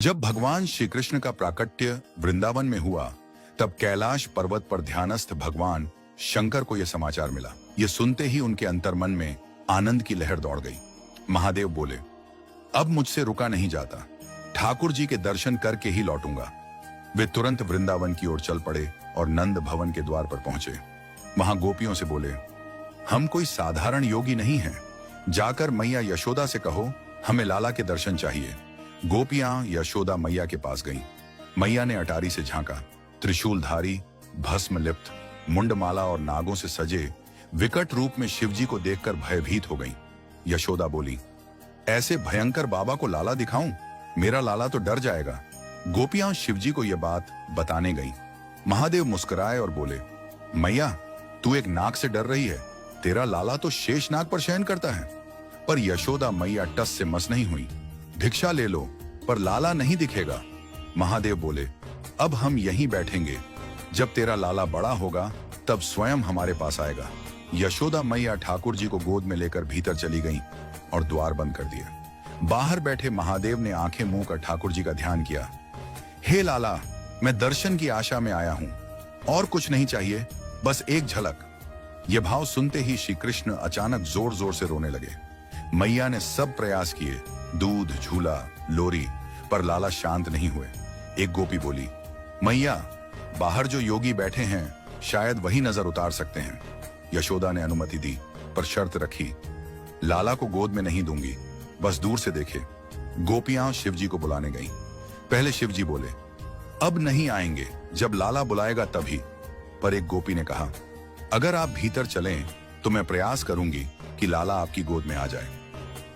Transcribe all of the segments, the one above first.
जब भगवान श्री कृष्ण का प्राकट्य वृंदावन में हुआ, तब कैलाश पर्वत पर ध्यानस्थ भगवान शंकर को यह समाचार मिला। यह सुनते ही उनके अंतर्मन में आनंद की लहर दौड़ गई। महादेव बोले, अब मुझसे रुका नहीं जाता, ठाकुर जी के दर्शन करके ही लौटूंगा। वे तुरंत वृंदावन की ओर चल पड़े और नंद भवन के द्वार पर पहुंचे। वहां गोपियों से बोले, हम कोई साधारण योगी नहीं हैं, जाकर मैया यशोदा से कहो हमें लाला के दर्शन चाहिए। गोपियां यशोदा मैया के पास गईं। मैया ने अटारी से झांका। त्रिशूलधारी, भस्म लिप्त, मुंडमाला और नागों से सजे विकट रूप में शिवजी को देखकर भयभीत हो गईं। यशोदा बोली, ऐसे भयंकर बाबा को लाला दिखाऊं? मेरा लाला तो डर जाएगा। गोपियां शिवजी को यह बात बताने गईं। महादेव मुस्कुराए और बोले, मैया तू एक नाग से डर रही है, तेरा लाला तो शेष नाग पर शयन करता है। पर यशोदा मैया टस से मस नहीं हुई। भिक्षा ले लो, पर लाला नहीं दिखेगा। महादेव बोले, अब हम यहीं बैठेंगे, जब तेरा लाला बड़ा होगा तब स्वयं हमारे पास आएगा। यशोदा मैया ठाकुर जी को गोद में लेकर भीतर चली गईं और द्वार बंद कर दिया। बाहर बैठे महादेव ने आंखें मुंह कर ठाकुर जी का ध्यान किया। हे लाला, मैं दर्शन की आशा में आया हूं, और कुछ नहीं चाहिए, बस एक झलक। यह भाव सुनते ही श्री कृष्ण अचानक जोर जोर से रोने लगे। मैया ने सब प्रयास किए, दूध, झूला, लोरी, पर लाला शांत नहीं हुए। एक गोपी बोली, मैया बाहर जो योगी बैठे हैं शायद वही नजर उतार सकते हैं। यशोदा ने अनुमति दी, पर शर्त रखी, लाला को गोद में नहीं दूंगी, बस दूर से देखे। गोपियां शिवजी को बुलाने गईं। पहले शिवजी बोले, अब नहीं आएंगे, जब लाला बुलाएगा तभी। पर एक गोपी ने कहा, अगर आप भीतर चलें तो मैं प्रयास करूंगी कि लाला आपकी गोद में आ जाए।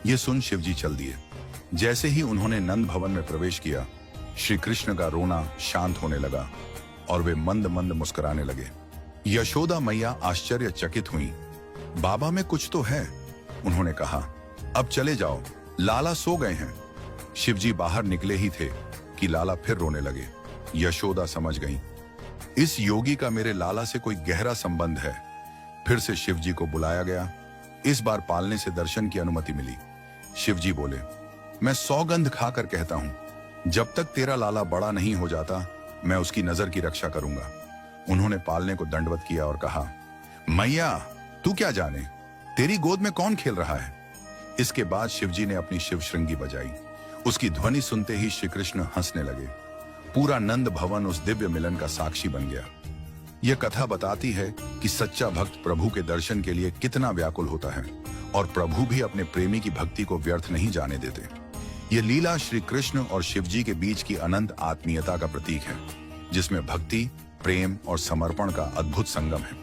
ये सुन शिवजी चल दिए। जैसे ही उन्होंने नंद भवन में प्रवेश किया, श्री कृष्ण का रोना शांत होने लगा और वे मंद मंद मुस्कुराने लगे। यशोदा मैया आश्चर्यचकित हुई। बाबा में कुछ तो है, उन्होंने कहा, अब चले जाओ, लाला सो गए हैं। शिवजी बाहर निकले ही थे कि लाला फिर रोने लगे। यशोदा समझ गईं, इस योगी का मेरे लाला से कोई गहरा संबंध है। फिर से शिवजी को बुलाया गया। इस बार पालने से दर्शन की अनुमति मिली। शिवजी बोले, मैं सौगंध खाकर कहता हूं, जब तक तेरा लाला बड़ा नहीं हो जाता मैं उसकी नजर की रक्षा करूंगा। उन्होंने पालने को दंडवत किया और कहा, मैया तू क्या जाने, तेरी गोद में कौन खेल रहा है। इसके बाद शिवजी ने अपनी शिव श्रृंगी बजाई। उसकी ध्वनि सुनते ही श्री कृष्ण हंसने लगे। पूरा नंद भवन उस दिव्य मिलन का साक्षी बन गया। यह कथा बताती है कि सच्चा भक्त प्रभु के दर्शन के लिए कितना व्याकुल होता है, और प्रभु भी अपने प्रेमी की भक्ति को व्यर्थ नहीं जाने देते। यह लीला श्री कृष्ण और शिवजी के बीच की अनंत आत्मीयता का प्रतीक है, जिसमें भक्ति, प्रेम और समर्पण का अद्भुत संगम है।